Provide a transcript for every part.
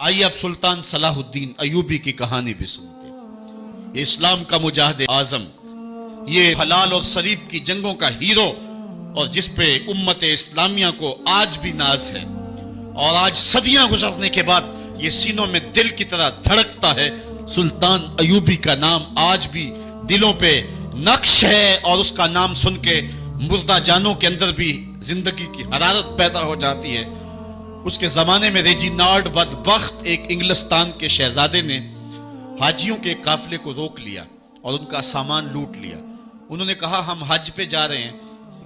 آئیے اب سلطان صلاح الدین ایوبی کی کہانی بھی سنتے ہیں۔ یہ اسلام کا مجاہد اعظم، یہ حلال اور صلیب کی جنگوں کا ہیرو، اور جس پہ امت اسلامیہ کو آج بھی ناز ہے، اور آج صدیاں گزرنے کے بعد یہ سینوں میں دل کی طرح دھڑکتا ہے۔ سلطان ایوبی کا نام آج بھی دلوں پہ نقش ہے، اور اس کا نام سن کے مردہ جانوں کے اندر بھی زندگی کی حرارت پیدا ہو جاتی ہے۔ اس کے زمانے میں ریجینالڈ بدبخت ایک انگلستان کے شہزادے نے حاجیوں کے قافلے کو روک لیا اور ان کا سامان لوٹ لیا۔ انہوں نے کہا ہم حج پہ جا رہے ہیں،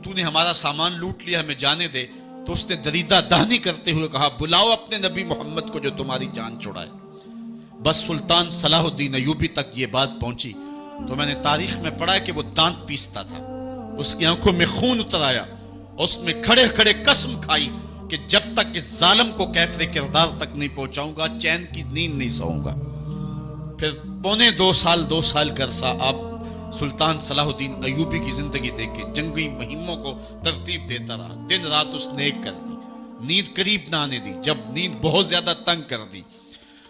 تو نے ہمارا سامان لوٹ لیا، ہمیں جانے دے۔ تو اس نے دریدہ دہنی کرتے ہوئے کہا بلاؤ اپنے نبی محمد کو جو تمہاری جان چھڑائے۔ بس سلطان صلاح الدین ایوبی تک یہ بات پہنچی تو میں نے تاریخ میں پڑھا کہ وہ دانت پیستا تھا، اس کی آنکھوں میں خون اتر آیا، اور اس میں کھڑے کھڑے قسم کھائی کہ جب تک اس ظالم کو کیفر کردار تک نہیں پہنچاؤں گا چین کی نیند نہیں سوؤں گا۔ پھر پونے دو سال کا عرصہ آپ سلطان صلاح الدین ایوبی کی زندگی دیکھے، جنگی مہموں کو ترتیب دیتا رہا، دن رات اس نے ایک کر دی، نیند قریب نہ آنے دی۔ جب نیند بہت زیادہ تنگ کر دی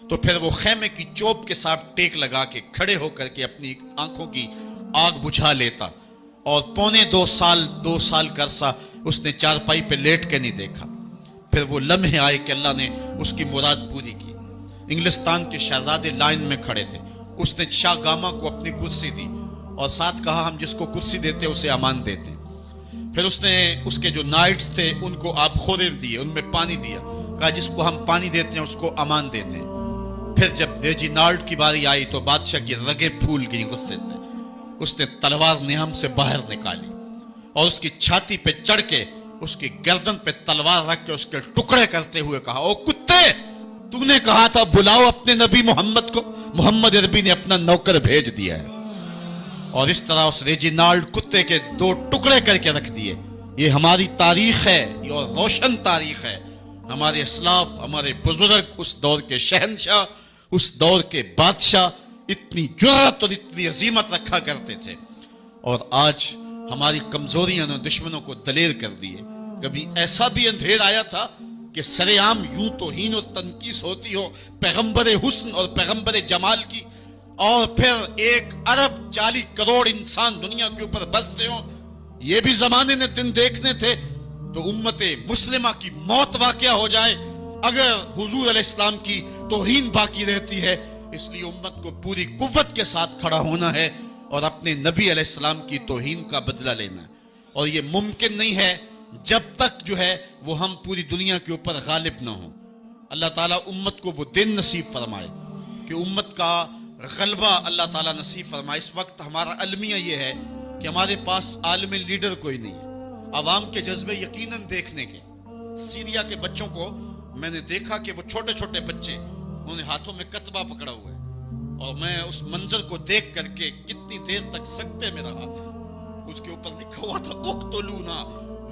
تو پھر وہ خیمے کی چوب کے ساتھ ٹیک لگا کے کھڑے ہو کر کے اپنی آنکھوں کی آگ بجھا لیتا، اور پونے دو سال کا عرصہ اس نے چارپائی پہ لیٹ کے نہیں دیکھا۔ پھر وہ لمحے آئے کہ اللہ نے اس کی مراد پوری کی۔ انگلستان کے شہزادے لائن میں کھڑے تھے، اس نے شاہ گاما کو اپنی کرسی دی اور ساتھ کہا ہم جس کو کرسی دیتے اسے امان دیتے۔ پھر اس نے اس کے جو نائٹس تھے ان کو آب خورے دیے، ان میں پانی دیا، کہا جس کو ہم پانی دیتے ہیں اس کو امان دیتے ہیں۔ پھر جب ریجینالڈ کی باری آئی تو بادشاہ کی رگیں پھول گئیں غصے سے، اس نے تلوار نیام سے باہر نکالی اور اس کی چھاتی پہ چڑھ کے اس کی گردن پہ تلوار رکھ کے اس کے ٹکڑے کرتے ہوئے کہا او کتے، تو نے کہا تھا بلاؤ اپنے نبی محمد کو، محمد عربی نے اپنا نوکر بھیج دیا ہے۔ اور اس طرح اس ریجینالڈ کتے کے دو ٹکڑے کر کے رکھ دیے۔ یہ ہماری تاریخ ہے، یہ اور روشن تاریخ ہے۔ ہمارے اسلاف، ہمارے بزرگ اس دور کے شہنشاہ، اس دور کے بادشاہ اتنی جرأت اور اتنی عظیمت رکھا کرتے تھے، اور آج ہماری کمزوریاں نے دشمنوں کو دلیر کر دیے۔ کبھی ایسا بھی اندھیر آیا تھا کہ سر عام یوں توہین اور تنقیص ہوتی ہو پیغمبر حسن اور پیغمبر جمال کی، اور پھر 1.40 کروڑ انسان دنیا کے اوپر بستے ہوں۔ یہ بھی زمانے نے دن دیکھنے تھے تو امت مسلمہ کی موت واقع ہو جائے اگر حضور علیہ السلام کی توہین باقی رہتی ہے۔ اس لیے امت کو پوری قوت کے ساتھ کھڑا ہونا ہے اور اپنے نبی علیہ السلام کی توہین کا بدلہ لینا ہے، اور یہ ممکن نہیں ہے جب تک جو ہے وہ ہم پوری دنیا کے اوپر غالب نہ ہوں۔ اللہ تعالیٰ امت کو وہ دن نصیب فرمائے کہ امت کا غلبہ اللہ تعالیٰ نصیب فرمائے۔ اس وقت ہمارا المیہ یہ ہے کہ ہمارے پاس عالم لیڈر کوئی نہیں ہے، عوام کے جذبے یقیناً دیکھنے کے۔ سیریا کے بچوں کو میں نے دیکھا کہ وہ چھوٹے چھوٹے بچے، انہوں نے ہاتھوں میں کتبہ پکڑا ہوا ہے، اور میں اس منظر کو دیکھ کر کے کتنی دیر تک سکتے میں رہا۔ اس کے اوپر لکھا ہوا تھا اقتلونا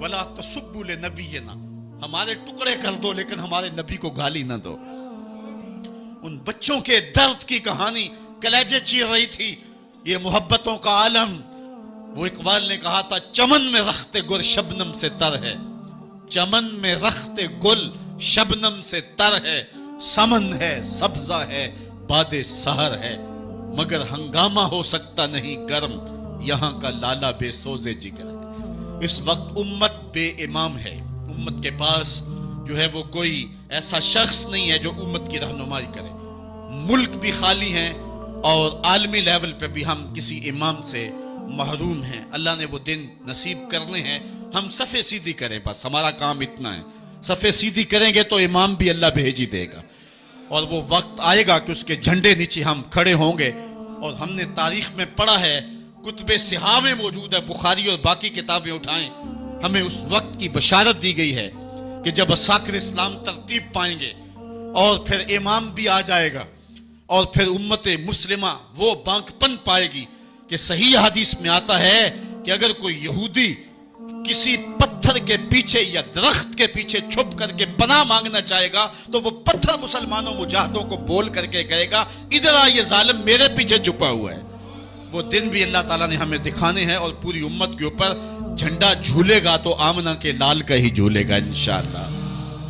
ولا تسبوا لنبینا، ہمارے ٹکڑے کر دو لیکن ہمارے نبی کو گالی نہ دو۔ ان بچوں کے درد کی کہانی کلیجے چیر رہی تھی۔ یہ محبتوں کا عالم، وہ اقبال نے کہا تھا چمن میں رخت گل شبنم سے تر ہے، چمن میں رخت گل شبنم سے تر ہے، سمن ہے سبزہ ہے باد سحر ہے، مگر ہنگامہ ہو سکتا نہیں گرم، یہاں کا لالا بے سوزے جگر ہے۔ اس وقت امت بے امام ہے، امت کے پاس جو ہے وہ کوئی ایسا شخص نہیں ہے جو امت کی رہنمائی کرے۔ ملک بھی خالی ہیں اور عالمی لیول پہ بھی ہم کسی امام سے محروم ہیں۔ اللہ نے وہ دن نصیب کرنے ہیں، ہم صفے سیدھی کریں، بس ہمارا کام اتنا ہے۔ صفے سیدھی کریں گے تو امام بھی اللہ بھیج ہی دے گا، اور وہ وقت آئے گا کہ اس کے جھنڈے نیچے ہم کھڑے ہوں گے۔ اور ہم نے تاریخ میں پڑھا ہے، کتب صحاح میں موجود ہے، بخاری اور باقی کتابیں اٹھائیں، ہمیں اس وقت کی بشارت دی گئی ہے کہ جب اساکر اسلام ترتیب پائیں گے اور پھر امام بھی آ جائے گا، اور پھر امت مسلمہ وہ بانکپن پائے گی کہ صحیح حدیث میں آتا ہے کہ اگر کوئی یہودی کسی پتھر کے پیچھے یا درخت کے پیچھے چھپ کر کے پناہ مانگنا چاہے گا تو وہ پتھر مسلمانوں مجاہدوں کو بول کر کے کہے گا ادھر آ، یہ ظالم میرے پیچھے چھپا ہوا ہے۔ وہ دن بھی اللہ تعالیٰ نے ہمیں دکھانے ہیں، اور پوری امت کے اوپر جھنڈا جھولے گا تو آمنہ کے لال کا ہی جھولے گا انشاءاللہ۔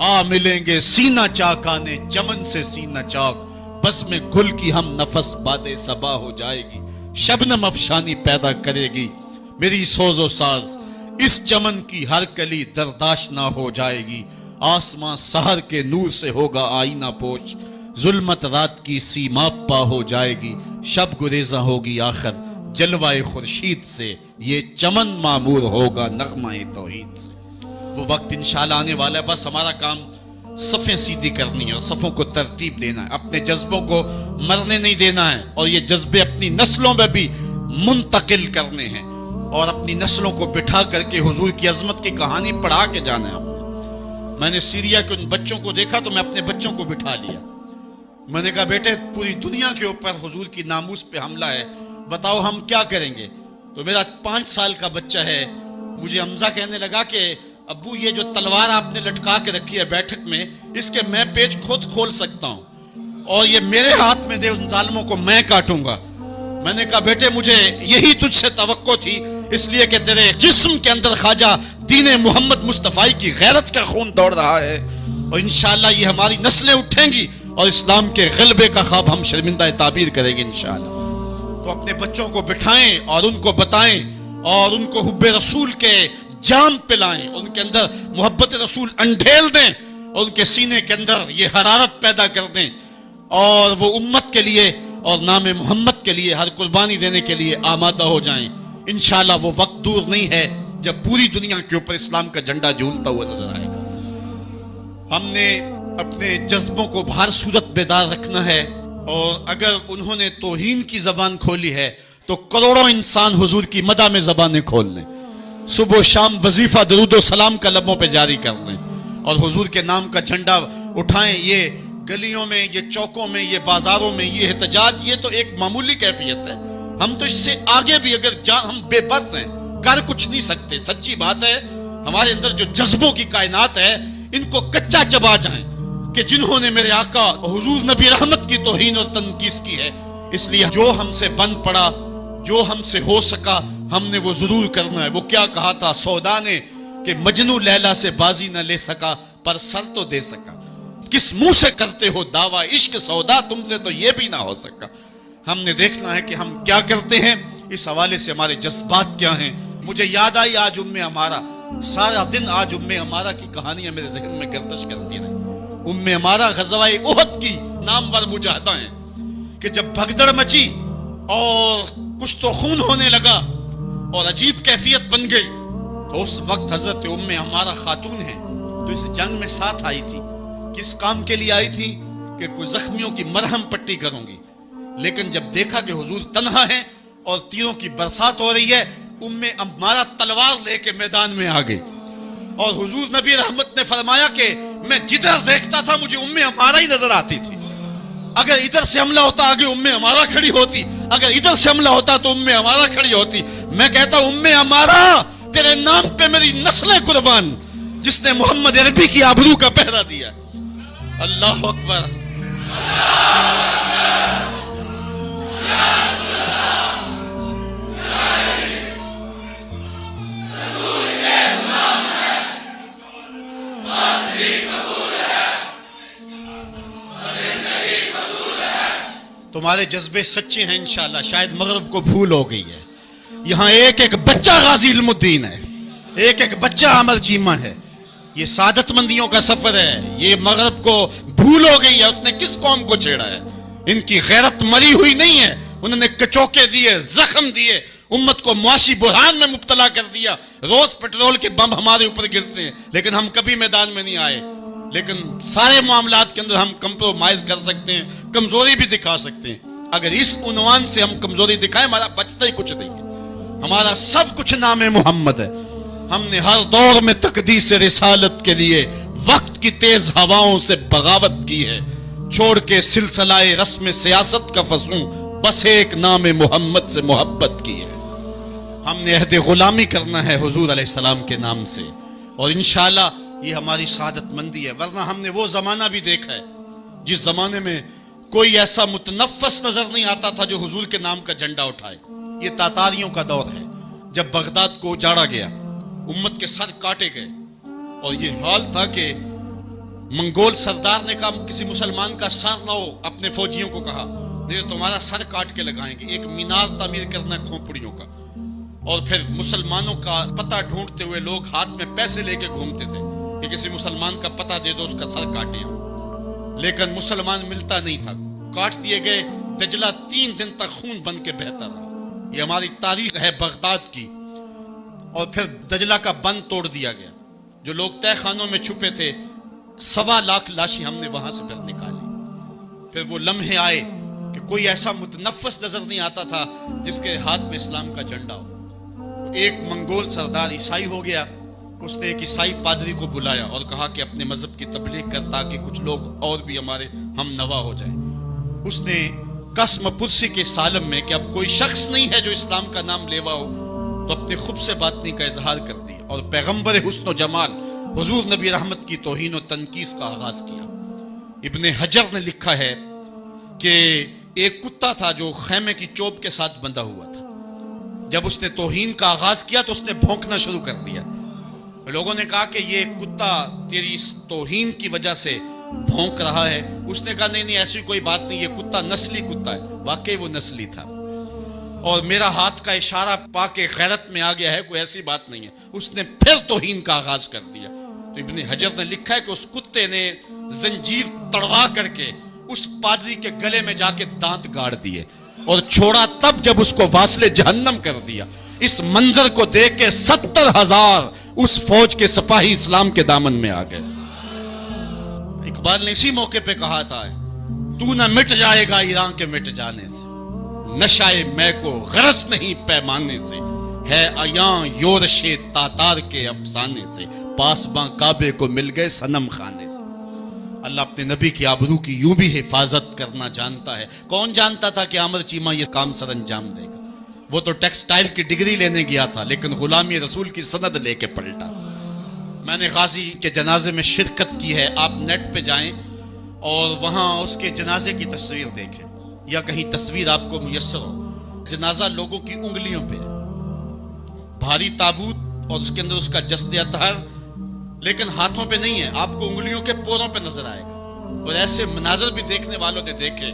آ ملیں گے سینہ چاکانے چمن سے سینہ چاک، بس میں گل کی ہم نفس باد صبا ہو جائے گی، شبنم افشانی پیدا کرے گی میری سوز و ساز، اس چمن کی ہر کلی درداشنا ہو جائے گی، آسمان سحر کے نور سے ہوگا آئینہ پوش، ظلمت رات کی سیما پا ہو جائے گی، شب گریزاں ہوگی آخر جلوہ خورشید سے، یہ چمن معمور ہوگا نغمہ توحید سے۔ وہ وقت انشاءاللہ آنے والا ہے، بس ہمارا کام صفیں سیدھی کرنی ہے اور صفوں کو ترتیب دینا ہے، اپنے جذبوں کو مرنے نہیں دینا ہے، اور یہ جذبے اپنی نسلوں میں بھی منتقل کرنے ہیں، اور اپنی نسلوں کو بٹھا کر کے حضور کی عظمت کی کہانی پڑھا کے جانا ہے۔ میں نے سیریا کے ان بچوں کو دیکھا تو میں اپنے بچوں کو بٹھا لیا، میں نے کہا بیٹے پوری دنیا کے اوپر حضور کی ناموس پہ حملہ ہے، بتاؤ ہم کیا کریں گے؟ تو میرا 5 سال کا بچہ ہے، مجھے حمزہ کہنے لگا کہ ابو یہ جو تلوار آپ نے لٹکا کے رکھی ہے بیٹھک میں، اس کے میں پیچ خود کھول سکتا ہوں اور یہ میرے ہاتھ میں دے، ان ظالموں کو میں کاٹوں گا۔ میں نے کہا بیٹے مجھے یہی تجھ سے توقع تھی، اس لیے کہ تیرے جسم کے اندر خواجہ دین محمد مصطفیٰ کی غیرت کا خون دوڑ رہا ہے، اور انشاءاللہ یہ ہماری نسلیں اٹھیں گی اور اسلام کے غلبے کا خواب ہم شرمندہ تعبیر کریں گے انشاءاللہ۔ تو اپنے بچوں کو بٹھائیں اور ان کو بتائیں اور ان کو حب رسول کے جام پلائیں، ان کے اندر محبت رسول انڈھیل دیں اور ان کے سینے کے اندر یہ حرارت پیدا کر دیں، اور وہ امت کے لیے اور نام محمد کے لیے ہر قربانی دینے کے لیے آمادہ ہو جائیں۔ انشاءاللہ وہ وقت دور نہیں ہے جب پوری دنیا کے اوپر اسلام کا جھنڈا جھولتا ہوا نظر آئے گا۔ ہم نے اپنے جذبوں کو بہر صورت بیدار رکھنا ہے، اور اگر انہوں نے توہین کی زبان کھولی ہے تو کروڑوں انسان حضور کی مدح میں زبانیں کھول لیں، صبح و شام وظیفہ درود و سلام کا لبوں پہ جاری کر لیں، اور حضور کے نام کا جھنڈا اٹھائیں۔ یہ گلیوں میں، یہ چوکوں میں، یہ بازاروں میں یہ احتجاج، یہ تو ایک معمولی کیفیت ہے، ہم تو اس سے آگے بھی اگر ہم بے بس ہیں، کر کچھ نہیں سکتے۔ سچی بات ہے، ہمارے اندر جو جذبوں کی کائنات ہے ان کو کچا چبا جائیں کہ جنہوں نے میرے آقا حضور نبی رحمت کی توہین اور تنقیس کی ہے، اس لیے جو ہم سے بن پڑا، جو ہم سے ہو سکا ہم نے وہ ضرور کرنا ہے۔ وہ کیا کہا تھا سودا نے کہ مجنو لیلا سے بازی نہ لے سکا پر سر تو دے سکا، کس منہ سے کرتے ہو دعویٰ عشق سودا، تم سے تو یہ بھی نہ ہو سکا۔ ہم نے دیکھنا ہے کہ ہم کیا کرتے ہیں، اس حوالے سے ہمارے جذبات کیا ہیں۔ مجھے یاد آئی آج عمارہ، سارا دن آج عمارہ کی کہانیاں میرے ذہن میں گردش کرتی رہی۔ عمارہ غزوہ احد کی نامور مجاہدہ ہیں کہ جب بھگدڑ مچی اور کچھ تو خون ہونے لگا اور عجیب کیفیت بن گئی، تو اس وقت حضرت عمارہ خاتون ہیں تو اس جنگ میں ساتھ آئی تھی۔ کس کام کے لیے آئی تھی؟ کہ کوئی زخمیوں کی مرہم پٹی کروں گی، لیکن جب دیکھا کہ حضور تنہا ہیں اور تیروں کی برسات ہو رہی ہے، عمارہ تلوار لے کے میدان میں آ گئی، اور حضور نبی رحمت نے فرمایا کہ میں جدھر دیکھتا تھا مجھے عمارہ ہی نظر آتی تھی۔ اگر ادھر سے حملہ ہوتا آگے عمارہ کھڑی ہوتی، اگر ادھر سے حملہ ہوتا تو عمارہ کھڑی ہوتی۔ میں کہتا ہوں عمارہ تیرے نام پہ میری نسلیں قربان، جس نے محمد عربی کی آبرو کا پہرا دیا۔ اللہ اکبر۔ تمہارے جذبے سچے ہیں انشاءاللہ، شاید مغرب کو بھول ہو گئی ہے۔ یہاں ایک ایک بچہ غازی علم الدین ہے، ایک ایک بچہ عمر چیمہ ہے۔ یہ سعادت مندیوں کا سفر ہے، یہ مغرب کو بھول ہو گئی ہے۔ اس نے کس قوم کو چھیڑا ہے؟ ان کی غیرت مری ہوئی نہیں ہے، انہوں نے کچوکے دیے، زخم دیے، امت کو معاشی بحران میں مبتلا کر دیا۔ روز پیٹرول کے بم ہمارے اوپر گرتے ہیں لیکن ہم کبھی میدان میں نہیں آئے۔ لیکن سارے معاملات کے اندر ہم کمپرومائز کر سکتے ہیں، کمزوری بھی دکھا سکتے ہیں۔ اگر اس عنوان سے ہم کمزوری دکھائیں ہمارا بچتا ہی کچھ نہیں ہے، ہمارا سب کچھ نام محمد ہے۔ ہم نے ہر دور میں تقدیس رسالت کے لیے وقت کی تیز ہواؤں سے بغاوت کی ہے، چھوڑ کے سلسلہ رسم سیاست کا فسوں بس ایک نام محمد سے محبت کی ہے۔ ہم نے عہد غلامی کرنا ہے حضور علیہ السلام کے نام سے، اور انشاءاللہ یہ ہماری سعادت مندی ہے۔ ورنہ ہم نے وہ زمانہ بھی دیکھا ہے جس زمانے میں کوئی ایسا متنفس نظر نہیں آتا تھا جو حضور کے نام کا جھنڈا اٹھائے۔ یہ تاتاریوں کا دور ہے، جب بغداد کو اجاڑا گیا، امت کے سر کاٹے گئے، اور یہ حال تھا کہ منگول سردار نے کہا کسی مسلمان کا سر لاؤ، اپنے فوجیوں کو کہا، نہیں تو تمہارا سر کاٹ کے لگائیں گے۔ ایک مینار تعمیر کرنا ہے کھوپڑیوں کا، اور پھر مسلمانوں کا پتہ ڈھونڈتے ہوئے لوگ ہاتھ میں پیسے لے کے گھومتے تھے کہ کسی مسلمان کا پتہ دے دو، اس کا سر کاٹیں ہم، لیکن مسلمان ملتا نہیں تھا، کاٹ دیے گئے۔ دجلہ 3 دن تک خون بن کے بہتا رہا۔ یہ ہماری تاریخ ہے بغداد کی۔ اور پھر دجلہ کا بند توڑ دیا گیا، جو لوگ تہہ خانوں میں چھپے تھے 1.25 لاکھ لاشیں ہم نے وہاں سے پھر نکالی۔ پھر وہ لمحے آئے کہ کوئی ایسا متنفس نظر نہیں آتا تھا جس کے ہاتھ میں اسلام کا جھنڈا ہو۔ ایک منگول سردار عیسائی ہو گیا، اس نے ایک عیسائی پادری کو بلایا اور کہا کہ اپنے مذہب کی تبلیغ کر تاکہ کچھ لوگ اور بھی ہمارے ہم نوا ہو جائیں۔ اس نے قسم پرسی کے سالم میں کہ اب کوئی شخص نہیں ہے جو اسلام کا نام لیوا ہو، تو اپنے خب سے باطنی کا اظہار کر دیا اور پیغمبر حسن و جمال حضور نبی رحمت کی توہین و تنقیص کا آغاز کیا۔ ابن حجر نے لکھا ہے کہ ایک کتا تھا جو خیمے کی چوب کے ساتھ بندھا ہوا تھا، جب اس نے توہین کا آغاز کیا تو اس نے بھونکنا شروع کر دیا۔ لوگوں نے کہا کہ یہ کتا تیری اس توہین کی وجہ سے بھونک رہا ہے۔ اس نے کہا نہیں ایسی کوئی بات نہیں، یہ کتا نسلی کتا ہے۔ واقعی وہ نسلی تھا، اور میرا ہاتھ کا اشارہ پا کے غیرت میں آ گیا ہے، کوئی ایسی بات نہیں ہے۔ اس نے پھر توہین کا آغاز کر دیا۔ تو ابن حجر نے لکھا ہے کہ اس کتے نے زنجیر تڑوا کر کے اس پادری کے گلے میں جا کے دانت گاڑ دیے اور چھوڑا تب جب اس کو واصل جہنم کر دیا۔ اس منظر کو دیکھ کے 70,000 اس فوج کے سپاہی اسلام کے دامن میں آ گئے۔ اقبال نے اسی موقع پہ کہا تھا، تو نہ مٹ جائے گا ایران کے مٹ جانے سے، نشائے میں کو غرض نہیں پیمانے سے، ہے عیاں یورش تاتار کے افسانے سے، پاسباں کعبے کو مل گئے صنم خانے سے۔ اللہ اپنے نبی کی آبرو کی یوں بھی حفاظت کرنا جانتا ہے۔ کون جانتا تھا کہ عامر چیمہ یہ کام سر انجام دے گا؟ وہ تو ٹیکسٹائل کی ڈگری لینے گیا تھا، لیکن غلامی رسول کی سند لے کے پلٹا۔ میں نے غازی کے جنازے میں شرکت کی ہے، آپ نیٹ پہ جائیں اور وہاں اس کے جنازے کی تصویر دیکھیں، یا کہیں تصویر آپ کو میسر ہو۔ جنازہ لوگوں کی انگلیوں پہ ہے، بھاری تابوت اور اس کے اندر اس کا جسد اطہر، لیکن ہاتھوں پہ نہیں ہے، آپ کو انگلیوں کے پوروں پہ نظر آئے گا۔ اور ایسے مناظر بھی دیکھنے والوں نے دیکھے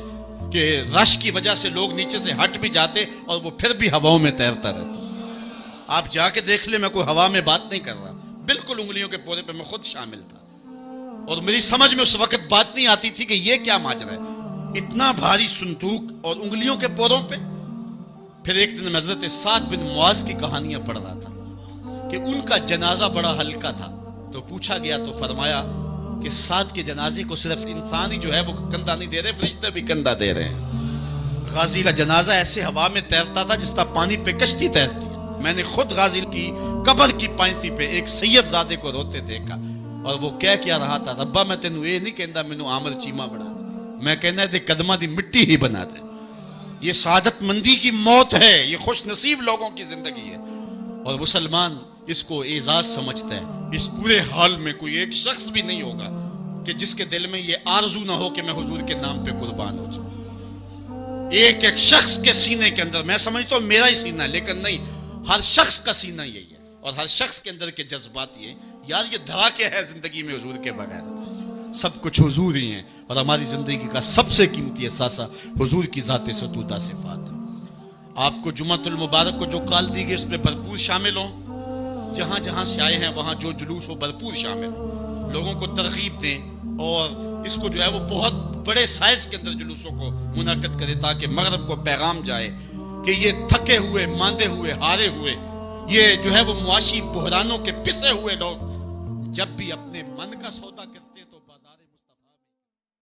کہ رش کی وجہ سے لوگ نیچے سے ہٹ بھی جاتے اور وہ پھر بھی ہواؤں میں تیرتا رہتا۔ آپ جا کے دیکھ لیں، میں کوئی ہوا میں بات نہیں کر رہا، بالکل انگلیوں کے پورے پہ میں خود شامل تھا، اور میری سمجھ میں اس وقت بات نہیں آتی تھی کہ یہ کیا ماجرا ہے، اتنا بھاری صندوق اور انگلیوں کے پوروں پہ۔ پھر ایک دن میں حضرت سعد بن معاذ کی کہانیاں پڑھ رہا تھا کہ ان کا جنازہ بڑا ہلکا تھا، تو پوچھا گیا تو فرمایا کہ سعد کے جنازے کو صرف انسان ہی جو ہے وہ کندھا نہیں دے رہے، فرشتے بھی کندھا دے رہے ہیں۔ غازی کا جنازہ ایسے ہوا میں تیرتا تھا جس طرح پانی پہ کشتی تیرتی ہے۔ میں نے خود غازی کی قبر کی پائنتی پہ ایک سید زادے کو روتے دیکھا، اور وہ کہہ کیا رہا تھا، ربا میں تینوں یہ نہیں کہندا مینوں عامر چیمہ بنا دے، میں کہنا ہے قدمہ دی مٹی ہی بنا دے۔ یہ سعادت مندی کی موت ہے، یہ خوش نصیب لوگوں کی زندگی ہے، اور مسلمان اس کو اعزاز سمجھتا ہے۔ اس پورے حال میں کوئی ایک شخص بھی نہیں ہوگا کہ جس کے دل میں یہ آرزو نہ ہو کہ میں حضور کے نام پہ قربان ہو جاؤں۔ ایک ایک شخص کے سینے کے اندر، میں سمجھتا ہوں میرا ہی سینہ ہے، لیکن نہیں، ہر شخص کا سینہ یہی ہے، اور ہر شخص کے اندر کے جذبات یہ، یار یہ دھڑاکے ہے زندگی میں حضور کے بغیر، سب کچھ حضور ہی ہیں، اور ہماری زندگی کا سب سے قیمتی اثاثہ حضور کی ذات ستودہ صفات ہے۔ آپ کو جمعۃ المبارک کو جو کال دی گئی اس میں بھرپور شامل ہوں، جہاں جہاں سے آئے ہیں وہاں جو جلوس ہو بھرپور شامل ہوں، لوگوں کو ترغیب دیں، اور اس کو جو ہے وہ بہت بڑے سائز کے اندر جلوسوں کو منعقد کرے تاکہ مغرب کو پیغام جائے کہ یہ تھکے ہوئے، ماندے ہوئے، ہارے ہوئے، یہ جو ہے وہ معاشی بحرانوں کے پسے ہوئے لوگ جب بھی اپنے من کا سودا کرتے ہیں تو